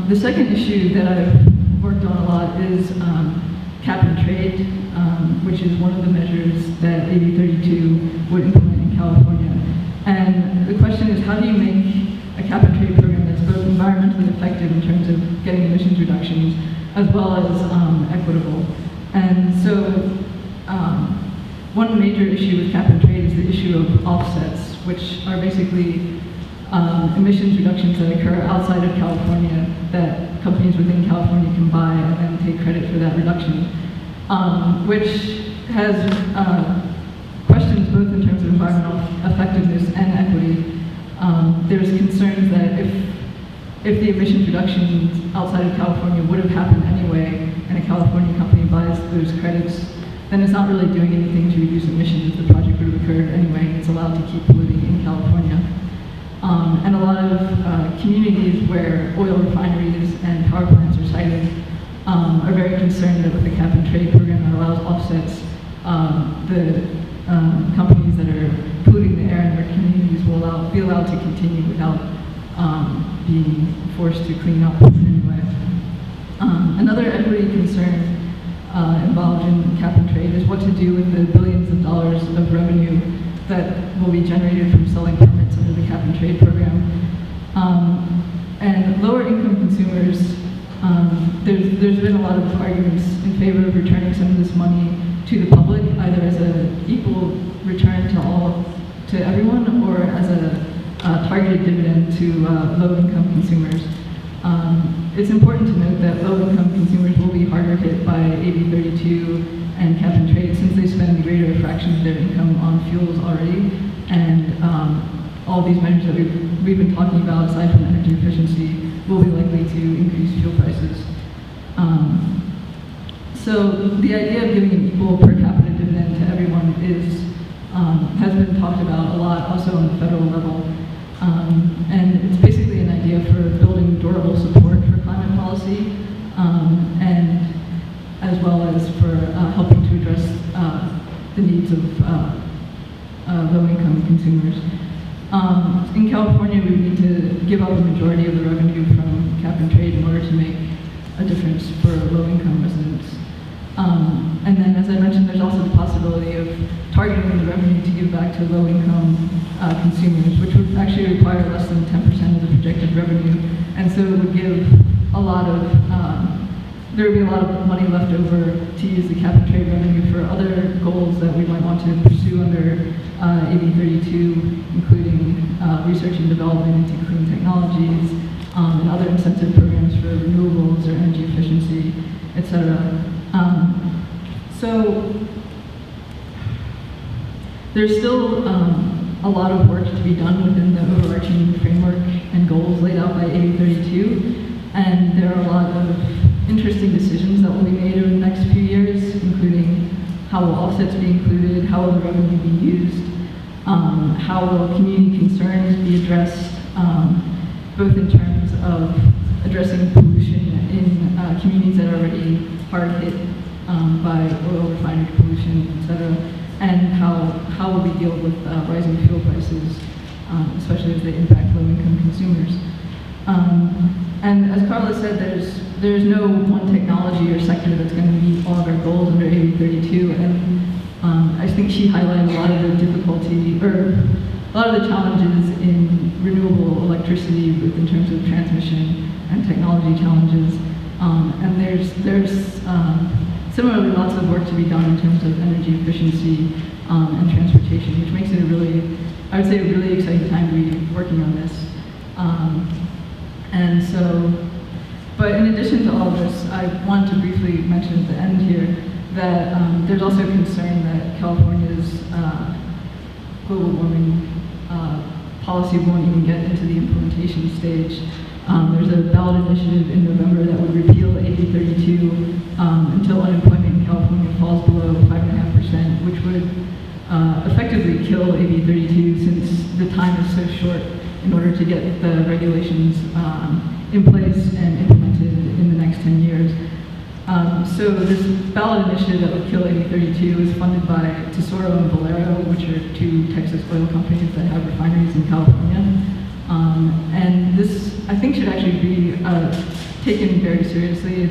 The second issue that I've worked on a lot is cap and trade, which is one of the measures that AB 32 would implement in California. And the question is, how do you make a cap and trade program that's both environmentally effective in terms of getting emissions reductions, as well as equitable? And so one major issue with cap and trade is the issue of offsets, which are basically emissions reductions that occur outside of California that companies within California can buy and then take credit for that reduction, which has questions both in terms of environmental effectiveness and equity. There's concerns that if the emissions reductions outside of California would have happened anyway, and a California company buys those credits, then it's not really doing anything to reduce emissions if the project would have occurred anyway. It's allowed to keep polluting in California. And a lot of communities where oil refineries and power plants are sited are very concerned that with the cap and trade program that allows offsets, the companies that are polluting the air in their communities will be allowed to continue without being forced to clean up in any way. Another equity concern involved in cap and trade is what to do with the billions of dollars of revenue that will be generated from selling permits under the cap and trade program. And lower income consumers, there's been a lot of arguments in favor of returning some of this money to the public, either as an equal return to everyone, or as a targeted dividend to low-income consumers. It's important to note that low-income consumers will be harder hit by AB 32 and cap and trade, since they spend a greater fraction of their income on fuels already, and all these measures that we've been talking about, aside from energy efficiency, will be likely to increase fuel prices. So the idea of giving an equal per capita dividend to everyone has been talked about a lot, also on the federal level. And it's basically an idea for building durable support for climate policy, and as well as for helping to address the needs of low-income consumers. In California, we need to give up a majority of the revenue from cap and trade in order to make a difference for low-income residents. And then, as I mentioned, there's also the possibility of targeting the revenue to give back to low-income consumers, which would actually require less than 10% of the projected revenue, and so it would give a lot of there would be a lot of money left over to use the cap and trade revenue for other goals that we might want to pursue under AB 32, including research and development into clean technologies, and other incentive programs for renewables or energy efficiency, etc. So there's still a lot of work to be done within the overarching framework and goals laid out by AB 32, and there are a lot of interesting decisions that will be made over the next few years, including how will offsets be included, how will the revenue be used, how will community concerns be addressed, both in terms of addressing pollution in communities that are already hard hit by oil refinery pollution, etc., and how will we deal with rising fuel prices, especially as they impact low-income consumers. And as Carla said, there's no one technology or sector that's going to meet all of our goals under AB 32, and I think she highlighted a lot of the difficulty, or a lot of the challenges in renewable electricity in terms of transmission and technology challenges. And there's similarly lots of work to be done in terms of energy efficiency and transportation, which makes it I would say, a really exciting time to be working on this. And so, but in addition to all of this, I wanted to briefly mention at the end here that there's also concern that California's global warming policy won't even get into the implementation stage. There's a ballot initiative in November that would repeal AB 32 until unemployment in California falls below 5.5%, which would effectively kill AB 32 since the time is so short in order to get the regulations in place and implemented in the next 10 years. So this ballot initiative that would kill AB 32 is funded by Tesoro and Valero, which are two Texas oil companies that have refineries in California. And this, I think, should actually be taken very seriously.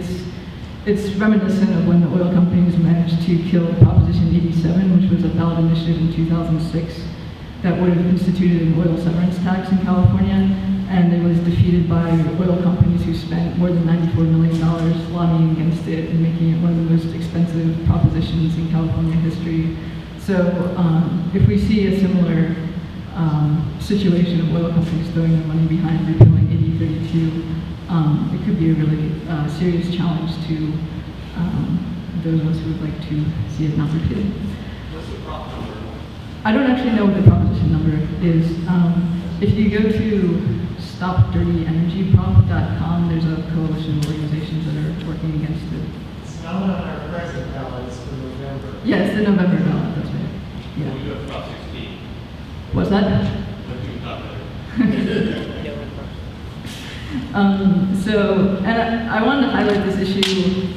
It's reminiscent of when the oil companies managed to kill Proposition 87, which was a ballot initiative in 2006 that would have instituted an oil severance tax in California, and it was defeated by oil companies who spent more than $94 million lobbying against it and making it one of the most expensive propositions in California history. So if we see a similar situation of oil companies throwing their money behind repealing AB 32, it could be a really serious challenge to those of us who would like to see it not repealed. What's the prop number? I don't actually know what the proposition number is. If you go to stopdirtyenergyprop.com, there's a coalition of organizations that are working against it. It's not on our present ballot, it's for November. Yeah, it's the November ballot, that's right. We Yeah. do have Prop 16. What's that? But you got better. And I wanted to highlight this issue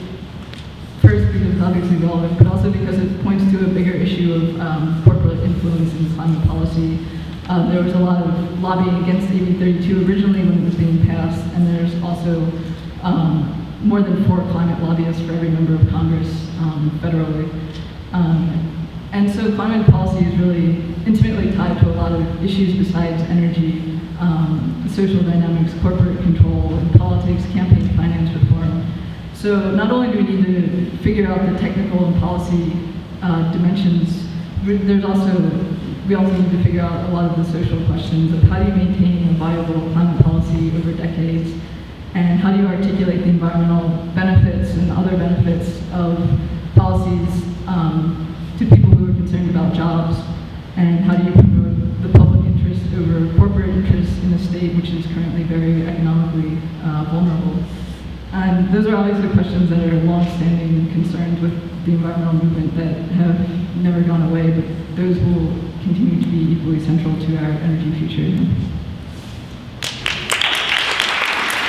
first because it's obviously relevant, but also because it points to a bigger issue of corporate influence in climate policy. There was a lot of lobbying against AB 32 originally when it was being passed, and there's also more than 4 climate lobbyists for every member of Congress federally. And so climate policy is really intimately tied to a lot of issues besides energy, social dynamics, corporate control, and politics, campaign finance reform. So not only do we need to figure out the technical and policy dimensions, we also need to figure out a lot of the social questions of how do you maintain a viable climate policy over decades, and how do you articulate the environmental benefits and other benefits of policies to people who are concerned about jobs, and how do you promote the public interest over corporate interests in a state which is currently very economically vulnerable. And those are obviously questions that are long-standing concerns with the environmental movement that have never gone away, but those will continue to be equally central to our energy future.